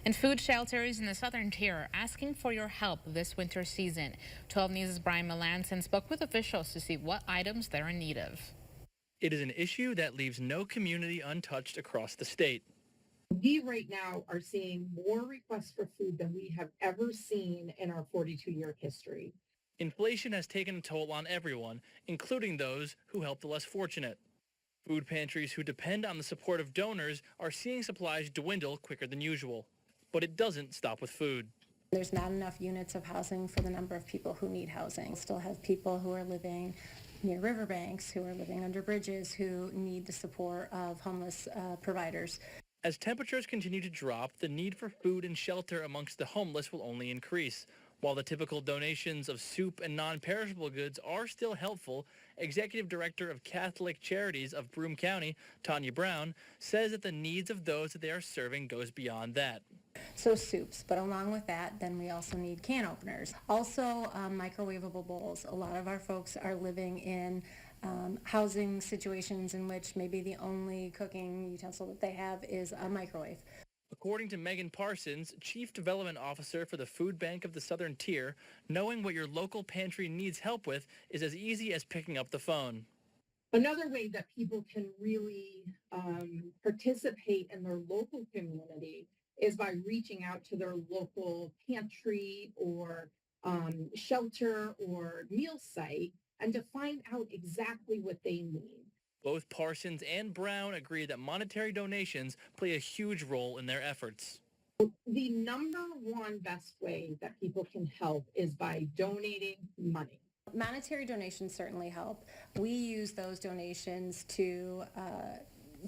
And food shelters in the southern tier are asking for your help this winter season. 12 News' Brian Melanson spoke with officials to see what items they're in need of. It is an issue that leaves no community untouched across the state. We right now are seeing more requests for food than we have ever seen in our 42-year history. Inflation has taken a toll on everyone, including those who help the less fortunate. Food pantries who depend on the support of donors are seeing supplies dwindle quicker than usual. But it doesn't stop with food. There's not enough units of housing for the number of people who need housing. Still have people who are living near riverbanks, who are living under bridges, who need the support of homeless providers. As temperatures continue to drop, the need for food and shelter amongst the homeless will only increase. While the typical donations of soup and non-perishable goods are still helpful, Executive Director of Catholic Charities of Broome County, Tanya Brown, says that the needs of those that they are serving goes beyond that. So soups, but along with that, then we also need can openers. Also microwavable bowls. A lot of our folks are living in housing situations in which maybe the only cooking utensil that they have is a microwave. According to Megan Parsons, Chief Development Officer for the Food Bank of the Southern Tier, knowing what your local pantry needs help with is as easy as picking up the phone. Another way that people can really participate in their local community is by reaching out to their local pantry or shelter or meal site and to find out exactly what they need. Both Parsons and Brown agree that monetary donations play a huge role in their efforts. The number one best way that people can help is by donating money. Monetary donations certainly help. We use those donations to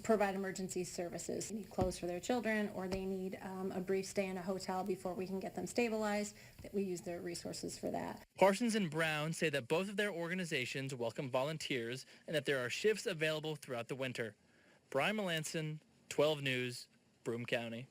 provide emergency services. They need clothes for their children, or they need a brief stay in a hotel before we can get them stabilized. That we use their resources for that. Parsons and Brown say that both of their organizations welcome volunteers and that there are shifts available throughout the winter. Brian Melanson, 12 News, Broome County.